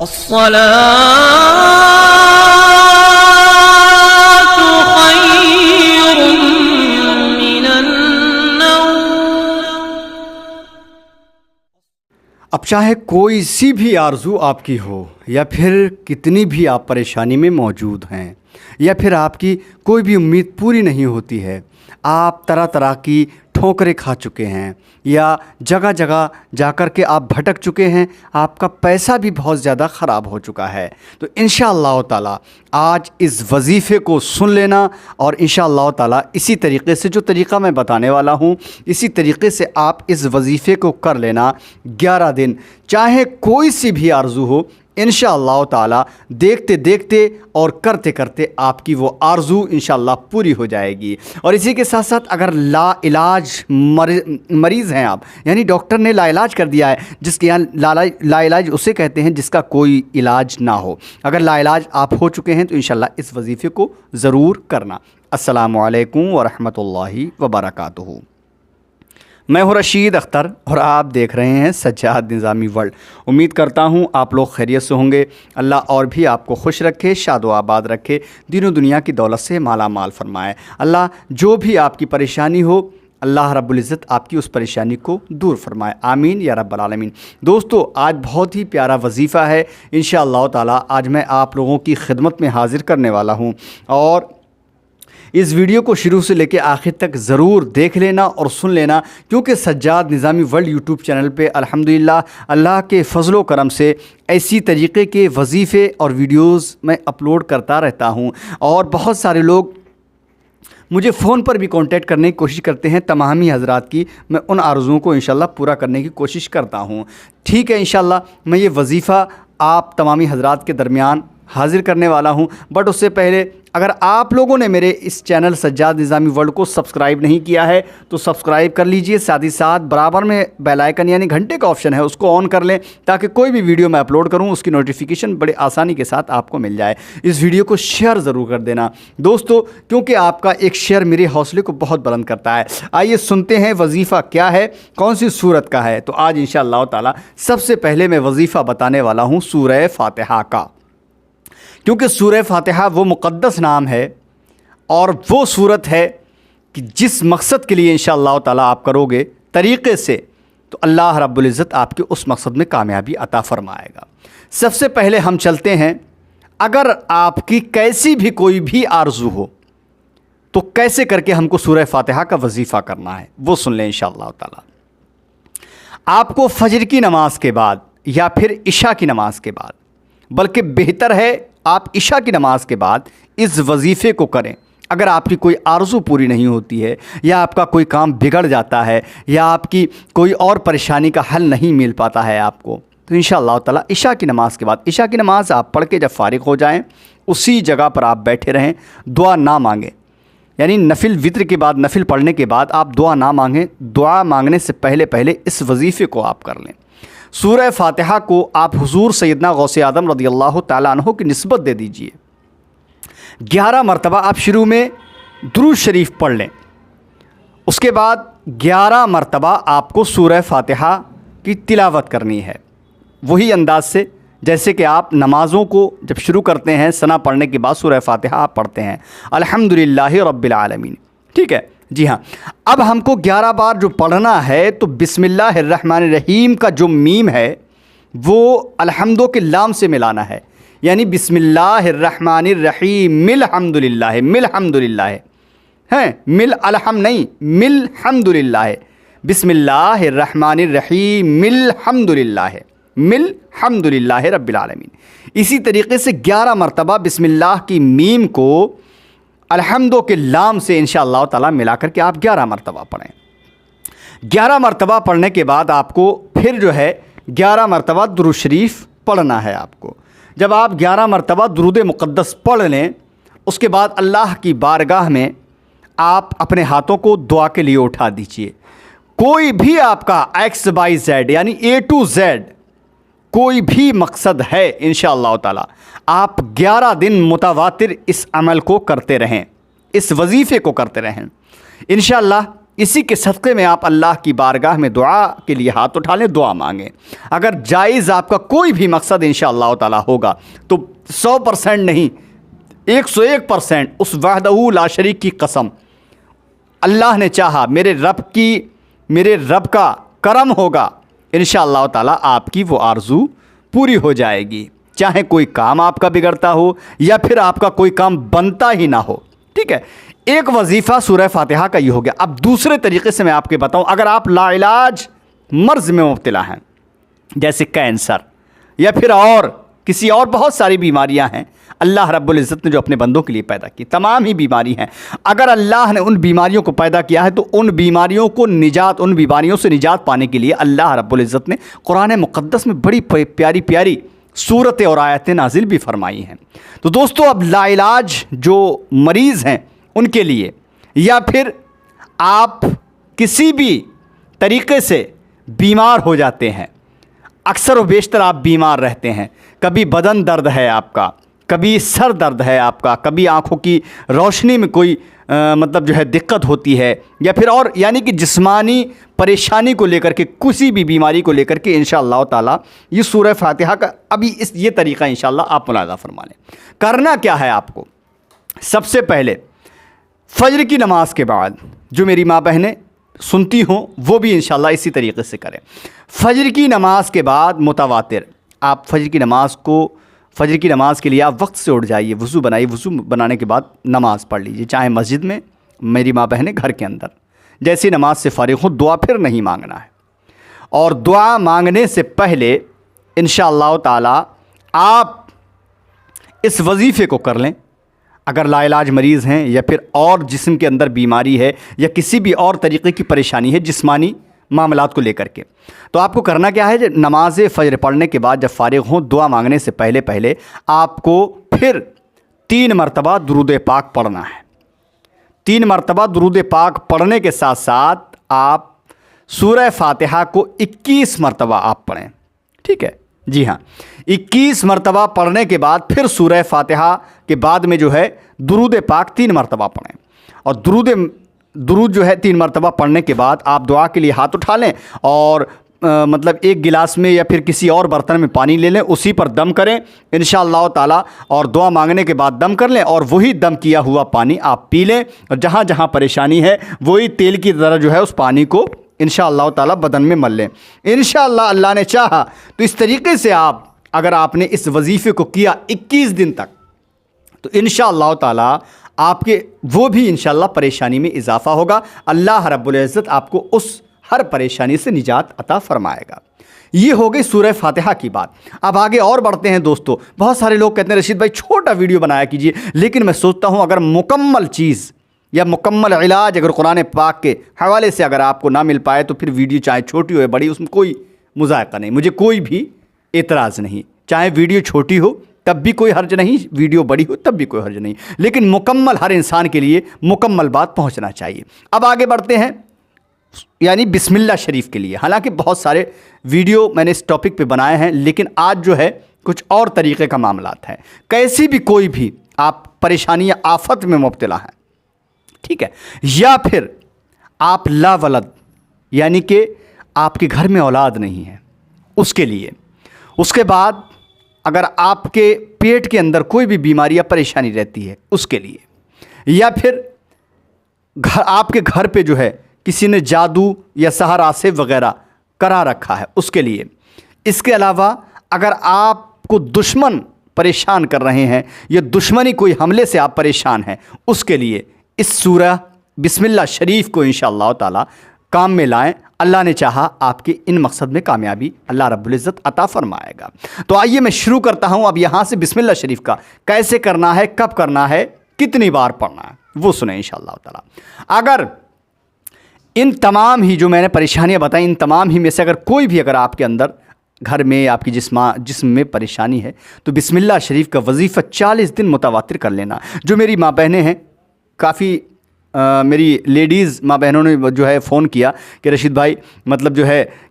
الصلاة خير من النوم۔ اب چاہے کوئی سی بھی آرزو آپ کی ہو، یا پھر کتنی بھی آپ پریشانی میں موجود ہیں، یا پھر آپ کی کوئی بھی امید پوری نہیں ہوتی ہے، آپ طرح طرح کی ٹھوکریں کھا چکے ہیں، یا جگہ جگہ جا کر کے آپ بھٹک چکے ہیں، آپ کا پیسہ بھی بہت زیادہ خراب ہو چکا ہے، تو انشاءاللہ تعالی آج اس وظیفے کو سن لینا، اور انشاءاللہ تعالی اسی طریقے سے جو طریقہ میں بتانے والا ہوں، اسی طریقے سے آپ اس وظیفے کو کر لینا 11 دن، چاہے کوئی سی بھی آرزو ہو، انشاءاللہ تعالی دیکھتے دیکھتے اور کرتے کرتے آپ کی وہ آرزو انشاءاللہ پوری ہو جائے گی۔ اور اسی کے ساتھ ساتھ اگر لا علاج مریض ہیں آپ، یعنی ڈاکٹر نے لا علاج کر دیا ہے، جس کے یہاں لا علاج اسے کہتے ہیں جس کا کوئی علاج نہ ہو، اگر لا علاج آپ ہو چکے ہیں تو انشاءاللہ اس وظیفے کو ضرور کرنا۔ السلام علیکم ورحمۃ اللہ وبرکاتہ۔ میں ہوں رشید اختر اور آپ دیکھ رہے ہیں سجاد نظامی ورلڈ۔ امید کرتا ہوں آپ لوگ خیریت سے ہوں گے۔ اللہ اور بھی آپ کو خوش رکھے، شاد و آباد رکھے، دین و دنیا کی دولت سے مالا مال فرمائے۔ اللہ جو بھی آپ کی پریشانی ہو، اللہ رب العزت آپ کی اس پریشانی کو دور فرمائے، آمین یا رب العالمین۔ دوستو آج بہت ہی پیارا وظیفہ ہے، انشاءاللہ تعالی آج میں آپ لوگوں کی خدمت میں حاضر کرنے والا ہوں، اور اس ویڈیو کو شروع سے لے کے آخر تک ضرور دیکھ لینا اور سن لینا، کیونکہ سجاد نظامی ورلڈ یوٹیوب چینل پہ الحمدللہ اللہ کے فضل و کرم سے ایسی طریقے کے وظیفے اور ویڈیوز میں اپلوڈ کرتا رہتا ہوں، اور بہت سارے لوگ مجھے فون پر بھی کانٹیکٹ کرنے کی کوشش کرتے ہیں، تمامی حضرات کی میں ان آرزوؤں کو انشاءاللہ پورا کرنے کی کوشش کرتا ہوں۔ ٹھیک ہے، انشاءاللہ میں یہ وظیفہ آپ تمامی حضرات کے درمیان حاضر کرنے والا ہوں، بٹ اس سے پہلے اگر آپ لوگوں نے میرے اس چینل سجاد نظامی ورلڈ کو سبسکرائب نہیں کیا ہے تو سبسکرائب کر لیجئے، ساتھ ہی ساتھ برابر میں بیل آئیکن یعنی گھنٹے کا آپشن ہے، اس کو آن کر لیں تاکہ کوئی بھی ویڈیو میں اپلوڈ کروں اس کی نوٹیفیکیشن بڑے آسانی کے ساتھ آپ کو مل جائے۔ اس ویڈیو کو شیئر ضرور کر دینا دوستو، کیونکہ آپ کا ایک شیئر میرے حوصلے کو بہت بلند کرتا ہے۔ آئیے سنتے ہیں وظیفہ کیا ہے، کون سی صورت کا ہے۔ تو آج انشاءاللہ تعالی سب سے پہلے میں وظیفہ بتانے والا ہوں سورہ فاتحہ کا، کیونکہ سورہ فاتحہ وہ مقدس نام ہے اور وہ صورت ہے کہ جس مقصد کے لیے انشاءاللہ تعالی آپ کرو گے طریقے سے تو اللہ رب العزت آپ کے اس مقصد میں کامیابی عطا فرمائے گا۔ سب سے پہلے ہم چلتے ہیں، اگر آپ کی کیسی بھی کوئی بھی آرزو ہو تو کیسے کر کے ہم کو سورہ فاتحہ کا وظیفہ کرنا ہے وہ سن لیں انشاءاللہ تعالی۔ آپ کو فجر کی نماز کے بعد یا پھر عشاء کی نماز کے بعد، بلکہ بہتر ہے آپ عشاء کی نماز کے بعد اس وظیفے کو کریں۔ اگر آپ کی کوئی آرزو پوری نہیں ہوتی ہے، یا آپ کا کوئی کام بگڑ جاتا ہے، یا آپ کی کوئی اور پریشانی کا حل نہیں مل پاتا ہے آپ کو، تو انشاءاللہ تعالی عشاء کی نماز کے بعد، عشاء کی نماز آپ پڑھ کے جب فارغ ہو جائیں اسی جگہ پر آپ بیٹھے رہیں، دعا نہ مانگیں، یعنی نفل وطر کے بعد، نفل پڑھنے کے بعد آپ دعا نہ مانگیں، دعا مانگنے سے پہلے اس وظیفے کو آپ کر لیں۔ سورہ فاتحہ کو آپ حضور سیدنا غوث اعظم رضی اللہ تعالیٰ عنہ کی نسبت دے دیجئے۔ 11 مرتبہ آپ شروع میں درود شریف پڑھ لیں، اس کے بعد 11 مرتبہ آپ کو سورہ فاتحہ کی تلاوت کرنی ہے، وہی انداز سے جیسے کہ آپ نمازوں کو جب شروع کرتے ہیں ثنا پڑھنے کے بعد سورہ فاتحہ آپ پڑھتے ہیں الحمدللہ رب العالمین۔ ٹھیک ہے جی ہاں، اب ہم کو 11 بار جو پڑھنا ہے تو بسم اللہ الرحمن الرحیم کا جو میم ہے وہ الحمدو کے لام سے ملانا ہے، یعنی بسم اللہ الرحمن الرحیم الحمدللہ، الحمدللہ ہے، مل الحم نہیں، مل الحمدللہ، بسم اللہ الرحمن الرحیم الحمدللہ، مل الحمدللہ رب العالمین۔ اسی طریقے سے 11 مرتبہ بسم اللہ کی میم کو الحمدو کے لام سے انشاءاللہ تعالی ملا کر کے آپ 11 مرتبہ پڑھیں۔ 11 مرتبہ پڑھنے کے بعد آپ کو پھر جو ہے 11 مرتبہ درود شریف پڑھنا ہے آپ کو۔ جب آپ 11 مرتبہ درود مقدس پڑھ لیں اس کے بعد اللہ کی بارگاہ میں آپ اپنے ہاتھوں کو دعا کے لیے اٹھا دیجئے۔ کوئی بھی آپ کا XYZ یعنی A to Z کوئی بھی مقصد ہے انشاءاللہ تعالی آپ 11 دن متواتر اس عمل کو کرتے رہیں، اس وظیفے کو کرتے رہیں۔ انشاءاللہ اسی کے صدقے میں آپ اللہ کی بارگاہ میں دعا کے لیے ہاتھ اٹھا لیں، دعا مانگیں۔ اگر جائز آپ کا کوئی بھی مقصد انشاءاللہ تعالی ہوگا تو 100% نہیں 101% اس وحدہ لا شریک کی قسم، اللہ نے چاہا میرے رب کا کرم ہوگا، انشاءاللہ تعالی آپ کی وہ آرزو پوری ہو جائے گی، چاہے کوئی کام آپ کا بگڑتا ہو یا پھر آپ کا کوئی کام بنتا ہی نہ ہو۔ ٹھیک ہے، ایک وظیفہ سورہ فاتحہ کا یہ ہو گیا۔ اب دوسرے طریقے سے میں آپ کے بتاؤں، اگر آپ لا علاج مرض میں مبتلا ہیں جیسے کینسر یا پھر اور کسی اور بہت ساری بیماریاں ہیں اللہ رب العزت نے جو اپنے بندوں کے لیے پیدا کی، تمام ہی بیماری ہیں، اگر اللہ نے ان بیماریوں کو پیدا کیا ہے تو ان بیماریوں سے نجات پانے کے لیے اللہ رب العزت نے قرآن مقدس میں بڑی پیاری پیاری صورتیں اور آیتیں نازل بھی فرمائی ہیں۔ تو دوستو، اب لا علاج جو مریض ہیں ان کے لیے، یا پھر آپ کسی بھی طریقے سے بیمار ہو جاتے ہیں، اکثر و بیشتر آپ بیمار رہتے ہیں، کبھی بدن درد ہے آپ کا، کبھی سر درد ہے آپ کا، کبھی آنکھوں کی روشنی میں کوئی دقت ہوتی ہے، یا پھر اور یعنی کہ جسمانی پریشانی کو لے کر کے، کسی بھی بیماری کو لے کر کے انشاءاللہ تعالی یہ سورہ فاتحہ کا ابھی یہ طریقہ انشاءاللہ آپ ملاحظہ فرما لیں۔ کرنا کیا ہے آپ کو؟ سب سے پہلے فجر کی نماز کے بعد، جو میری ماں بہنیں سنتی ہوں وہ بھی انشاءاللہ اسی طریقے سے کریں، فجر کی نماز کے بعد متواتر آپ فجر کی نماز کے لیے آپ وقت سے اٹھ جائیے، وضو بنائیے، وضو بنانے کے بعد نماز پڑھ لیجیے، چاہے مسجد میں، میری ماں بہنیں گھر کے اندر، جیسی نماز سے فارغ ہو دعا پھر نہیں مانگنا ہے، اور دعا مانگنے سے پہلے انشاءاللہ تعالی آپ اس وظیفے کو کر لیں۔ اگر لا علاج مریض ہیں یا پھر اور جسم کے اندر بیماری ہے یا کسی بھی اور طریقے کی پریشانی ہے جسمانی معاملات کو لے کر کے، تو آپ کو کرنا کیا ہے؟ نماز فجر پڑھنے کے بعد جب فارغ ہوں دعا مانگنے سے پہلے آپ کو پھر 3 مرتبہ درود پاک پڑھنا ہے۔ 3 مرتبہ درود پاک پڑھنے کے ساتھ ساتھ آپ سورہ فاتحہ کو 21 مرتبہ آپ پڑھیں۔ ٹھیک ہے، جی ہاں، 21 مرتبہ پڑھنے کے بعد پھر سورہ فاتحہ کے بعد میں درود پاک 3 مرتبہ پڑھیں، اور درود 3 مرتبہ پڑھنے کے بعد آپ دعا کے لیے ہاتھ اٹھا لیں، اور ایک گلاس میں یا پھر کسی اور برتن میں پانی لے لیں، اسی پر دم کریں انشاءاللہ تعالی، اور دعا مانگنے کے بعد دم کر لیں، اور وہی دم کیا ہوا پانی آپ پی لیں، اور جہاں جہاں پریشانی ہے وہی تیل کی طرح اس پانی کو انشاءاللہ تعالی بدن میں مل لیں۔ انشاءاللہ اللہ نے چاہا تو اس طریقے سے اگر آپ نے اس وظیفے کو کیا 21 دن تک، تو انشاءاللہ تعالی آپ کے وہ بھی انشاءاللہ پریشانی میں اضافہ ہوگا، اللہ رب العزت آپ کو اس ہر پریشانی سے نجات عطا فرمائے گا۔ یہ ہو گئی سورہ فاتحہ کی بات۔ اب آگے اور بڑھتے ہیں دوستو۔ بہت سارے لوگ کہتے ہیں رشید بھائی چھوٹا ویڈیو بنایا کیجئے، لیکن میں سوچتا ہوں اگر مکمل چیز یا مکمل علاج اگر قرآن پاک کے حوالے سے اگر آپ کو نہ مل پائے تو پھر ویڈیو چاہے چھوٹی ہو یا بڑی، اس میں کوئی مذائقہ نہیں، مجھے کوئی بھی اعتراض نہیں، چاہے ویڈیو چھوٹی ہو تب بھی کوئی حرج نہیں، ویڈیو بڑی ہو تب بھی کوئی حرج نہیں، لیکن مکمل ہر انسان کے لیے مکمل بات پہنچنا چاہیے۔ اب آگے بڑھتے ہیں یعنی بسم اللہ شریف کے لیے۔ حالانکہ بہت سارے ویڈیو میں نے اس ٹاپک پہ بنائے ہیں، لیکن آج کچھ اور طریقے کا معاملات ہے۔ کیسی بھی کوئی بھی آپ پریشانی یا آفت میں مبتلا ہیں، ٹھیک ہے، یا پھر آپ لا ولد یعنی کہ آپ کے گھر میں اولاد نہیں ہے، اس کے لیے، اس کے بعد اگر آپ کے پیٹ کے اندر کوئی بھی بیماری یا پریشانی رہتی ہے اس کے لیے، یا پھر آپ کے گھر پہ کسی نے جادو یا سحر آصف وغیرہ کرا رکھا ہے اس کے لیے، اس کے علاوہ اگر آپ کو دشمن پریشان کر رہے ہیں یا دشمنی کوئی حملے سے آپ پریشان ہیں اس کے لیے اس سورہ بسم اللہ شریف کو انشاءاللہ تعالی کام میں لائیں، اللہ نے چاہا آپ کے ان مقصد میں کامیابی اللہ رب العزت عطا فرمائے گا۔ تو آئیے میں شروع کرتا ہوں اب یہاں سے بسم اللہ شریف کا کیسے کرنا ہے، کب کرنا ہے، کتنی بار پڑھنا ہے، وہ سنیں انشاءاللہ تعالی۔ اگر ان تمام ہی جو میں نے پریشانیاں بتائیں، ان تمام ہی میں سے اگر کوئی بھی اگر آپ کے اندر گھر میں آپ کی جسم میں پریشانی ہے تو بسم اللہ شریف کا وظیفہ 40 دن متواتر کر لینا۔ جو میری ماں بہنیں ہیں، کافی میری لیڈیز ماں بہنوں نے فون کیا کہ رشید بھائی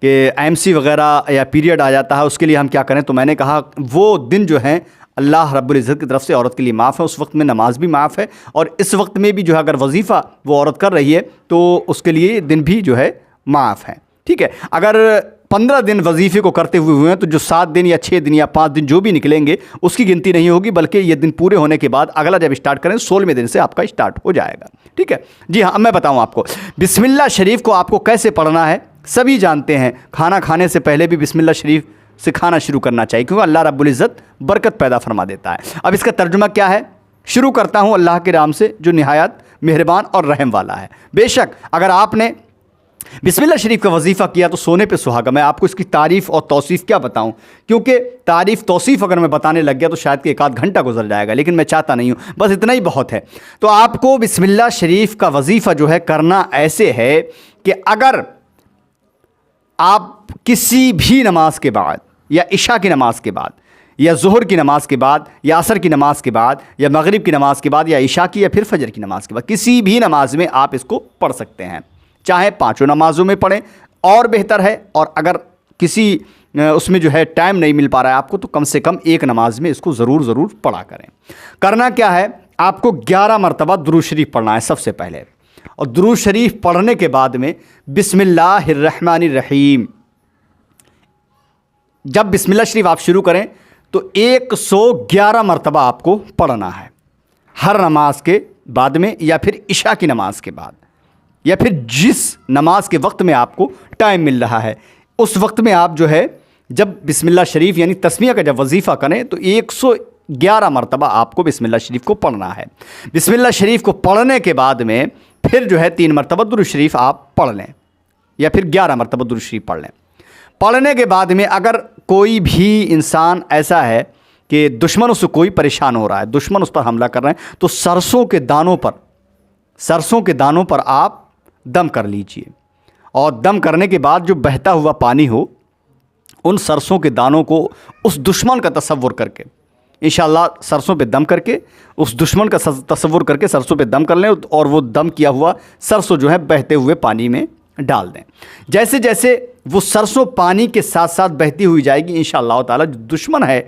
کہ ایم سی وغیرہ یا پیریڈ آ جاتا ہے، اس کے لیے ہم کیا کریں؟ تو میں نے کہا وہ دن ہیں اللہ رب العزت کی طرف سے عورت کے لیے معاف ہے، اس وقت میں نماز بھی معاف ہے، اور اس وقت میں بھی جو ہے اگر وظیفہ وہ عورت کر رہی ہے تو اس کے لیے دن بھی جو ہے معاف ہے، ٹھیک ہے۔ اگر 15 دن وظیفے کو کرتے ہوئے ہیں تو جو 7 دن یا 6 دن یا 5 دن جو بھی نکلیں گے اس کی گنتی نہیں ہوگی، بلکہ یہ دن پورے ہونے کے بعد اگلا جب اسٹارٹ کریں 16ویں دن سے آپ کا اسٹارٹ ہو جائے گا، ٹھیک ہے جی ہاں۔ اب میں بتاؤں آپ کو بسم اللہ شریف کو آپ کو کیسے پڑھنا ہے۔ سبھی جانتے ہیں کھانا کھانے سے پہلے بھی بسم اللہ شریف سے کھانا شروع کرنا چاہیے، کیونکہ اللہ رب العزت برکت پیدا فرما دیتا ہے۔ اب اس کا ترجمہ کیا ہے؟ شروع کرتا ہوں اللہ کے نام سے جو نہایت مہربان اور رحم والا ہے۔ بے شک اگر آپ نے بسم اللہ شریف کا وظیفہ کیا تو سونے پہ سہاگا۔ میں آپ کو اس کی تعریف اور توصیف کیا بتاؤں، کیونکہ تعریف توصیف اگر میں بتانے لگ گیا تو شاید کہ 1 آدھ گھنٹہ گزر جائے گا، لیکن میں چاہتا نہیں ہوں، بس اتنا ہی بہت ہے۔ تو آپ کو بسم اللہ شریف کا وظیفہ جو ہے کرنا ایسے ہے کہ اگر آپ کسی بھی نماز کے بعد یا عشاء کی نماز کے بعد یا ظہر کی نماز کے بعد یا عصر کی نماز کے بعد یا مغرب کی نماز کے بعد یا عشاء کی یا پھر فجر کی نماز کے بعد کسی بھی نماز میں آپ اس کو پڑھ سکتے ہیں، چاہے 5 نمازوں میں پڑھیں اور بہتر ہے، اور اگر کسی اس میں جو ہے ٹائم نہیں مل پا رہا ہے آپ کو تو کم سے کم 1 نماز میں اس کو ضرور پڑھا کریں۔ کرنا کیا ہے؟ آپ کو 11 مرتبہ درود شریف پڑھنا ہے سب سے پہلے، اور درود شریف پڑھنے کے بعد میں بسم اللہ الرحمن الرحیم، جب بسم اللہ شریف آپ شروع کریں تو 111 مرتبہ آپ کو پڑھنا ہے ہر نماز کے بعد میں، یا پھر عشاء کی نماز کے بعد، یا پھر جس نماز کے وقت میں آپ کو ٹائم مل رہا ہے اس وقت میں آپ جو ہے جب بسم اللہ شریف یعنی تسمیہ کا جب وظیفہ کریں تو 111 مرتبہ آپ کو بسم اللہ شریف کو پڑھنا ہے۔ بسم اللہ شریف کو پڑھنے کے بعد میں پھر جو ہے 3 مرتبہ درود شریف آپ پڑھ لیں، یا پھر 11 مرتبہ درود شریف پڑھ لیں۔ پڑھنے کے بعد میں اگر کوئی بھی انسان ایسا ہے کہ دشمن اس سے کوئی پریشان ہو رہا ہے، دشمن اس پر حملہ کر رہے ہیں، تو سرسوں کے دانوں پر آپ دم کر لیجئے، اور دم کرنے کے بعد جو بہتا ہوا پانی ہو ان سرسوں کے دانوں کو اس دشمن کا تصور کر کے انشاءاللہ سرسوں پہ دم کر کے اس دشمن کا تصور کر کے سرسوں پہ دم کر لیں، اور وہ دم کیا ہوا سرسوں جو ہے بہتے ہوئے پانی میں ڈال دیں۔ جیسے جیسے وہ سرسوں پانی کے ساتھ ساتھ بہتی ہوئی جائے گی انشاءاللہ تعالی جو دشمن ہے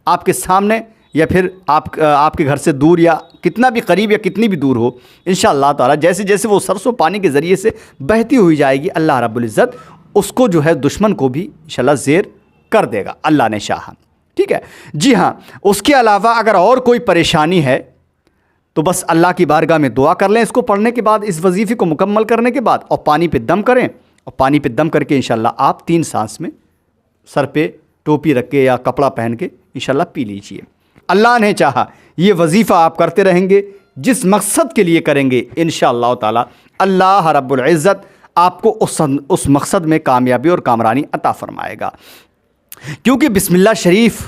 آپ کے سامنے یا پھر آپ کے گھر سے دور یا کتنا بھی قریب یا کتنی بھی دور ہو، انشاءاللہ تعالی جیسے جیسے وہ سرسوں پانی کے ذریعے سے بہتی ہوئی جائے گی اللہ رب العزت اس کو جو ہے دشمن کو بھی انشاءاللہ زیر کر دے گا، اللہ نے چاہا، ٹھیک ہے جی ہاں۔ اس کے علاوہ اگر اور کوئی پریشانی ہے تو بس اللہ کی بارگاہ میں دعا کر لیں اس کو پڑھنے کے بعد، اس وظیفے کو مکمل کرنے کے بعد، اور پانی پہ دم کریں، اور پانی پہ دم کر کے انشاءاللہ آپ 3 سانس میں سر پہ ٹوپی رکھ کے یا کپڑا پہن کے انشاءاللہ پی لیجئے۔ اللہ نے چاہا یہ وظیفہ آپ کرتے رہیں گے، جس مقصد کے لیے کریں گے انشاءاللہ تعالی اللہ رب العزت آپ کو اس مقصد میں کامیابی اور کامرانی عطا فرمائے گا، کیونکہ بسم اللہ شریف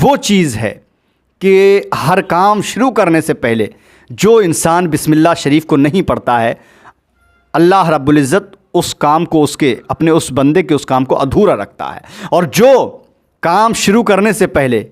وہ چیز ہے کہ ہر کام شروع کرنے سے پہلے جو انسان بسم اللہ شریف کو نہیں پڑھتا ہے اللہ رب العزت اس کام کو اپنے اس بندے کے اس کام کو ادھورا رکھتا ہے، اور جو کام شروع کرنے سے پہلے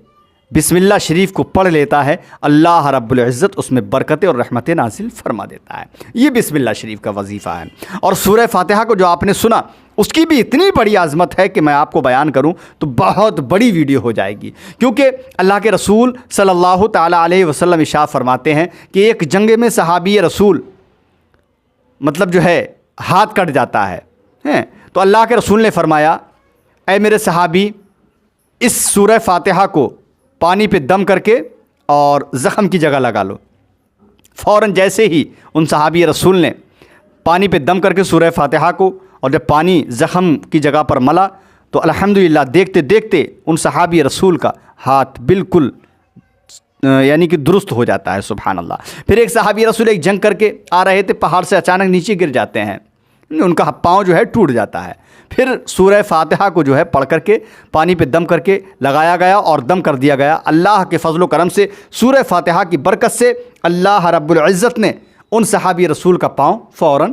بسم اللہ شریف کو پڑھ لیتا ہے اللہ رب العزت اس میں برکتیں اور رحمتیں نازل فرما دیتا ہے۔ یہ بسم اللہ شریف کا وظیفہ ہے، اور سورہ فاتحہ کو جو آپ نے سنا اس کی بھی اتنی بڑی عظمت ہے کہ میں آپ کو بیان کروں تو بہت بڑی ویڈیو ہو جائے گی، کیونکہ اللہ کے رسول صلی اللہ تعالی علیہ وسلم ارشاد فرماتے ہیں کہ ایک جنگ میں صحابی رسول مطلب جو ہے ہاتھ کٹ جاتا ہے تو اللہ کے رسول نے فرمایا اے میرے صحابی اس سورہ فاتحہ کو پانی پہ دم کر کے اور زخم کی جگہ لگا لو۔ فوراً جیسے ہی ان صحابی رسول نے پانی پہ دم کر کے سورہ فاتحہ کو اور جب پانی زخم کی جگہ پر ملا تو الحمدللہ دیکھتے دیکھتے ان صحابی رسول کا ہاتھ بالکل یعنی کہ درست ہو جاتا ہے، سبحان اللہ۔ پھر ایک صحابی رسول ایک جنگ کر کے آ رہے تھے، پہاڑ سے اچانک نیچے گر جاتے ہیں، ان کا پاؤں جو ہے ٹوٹ جاتا ہے، پھر سورہ فاتحہ کو جو ہے پڑھ کر کے پانی پہ دم کر کے لگایا گیا اور دم کر دیا گیا۔ اللہ کے فضل و کرم سے سورہ فاتحہ کی برکت سے اللہ رب العزت نے ان صحابی رسول کا پاؤں فوراً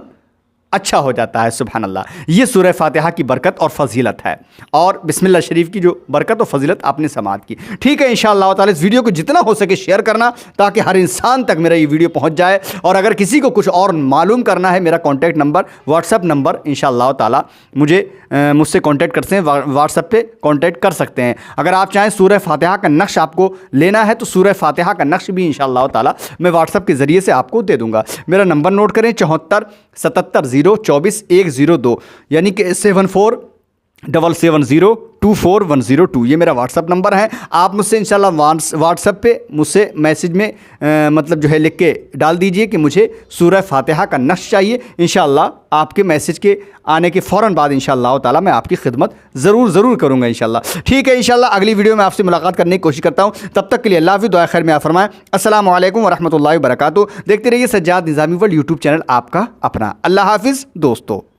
اچھا ہو جاتا ہے. سبحان اللہ. یہ سورہ فاتحہ کی برکت اور فضیلت ہے, اور بسم اللہ شریف کی جو برکت اور فضیلت آپ نے سماعت کی. ٹھیک ہے, انشاءاللہ تعالی اس ویڈیو کو جتنا ہو سکے شیئر کرنا تاکہ ہر انسان تک میرا یہ ویڈیو پہنچ جائے. اور اگر کسی کو کچھ اور معلوم کرنا ہے, میرا contact number, what's app number انشاءاللہ تعالی مجھ سے کانٹیکٹ کرتے ہیں, واٹس ایپ پہ کانٹیکٹ کر سکتے ہیں. اگر آپ چاہیں سورہ فاتحہ کا نقش آپ کو لینا ہے تو سورہ فاتحہ کا نقش بھی انشاءاللہ تعالی میں واٹس ایپ کے ذریعے سے آپ کو دے دوں گا. میرا نمبر نوٹ کریں 7477024102, یعنی کہ 7477024102. یہ میرا واٹس ایپ نمبر ہے. آپ مجھ سے انشاءاللہ واٹس ایپ پہ مجھ سے میسج میں مطلب جو ہے لکھ کے ڈال دیجئے کہ مجھے سورہ فاتحہ کا نقش چاہیے. انشاءاللہ آپ کے میسج کے آنے کے فوراً بعد انشاءاللہ تعالی میں آپ کی خدمت ضرور کروں گا انشاءاللہ. ٹھیک ہے, انشاءاللہ اگلی ویڈیو میں آپ سے ملاقات کرنے کی کوشش کرتا ہوں. تب تک کے لیے اللہ حافظ, دعا خیر میں فرمائیں. السلام علیکم ورحمۃ اللہ وبرکاتہ. دیکھتے رہیے سجاد نظامی ورلڈ یوٹیوب چینل, آپ کا اپنا. اللہ حافظ دوستو.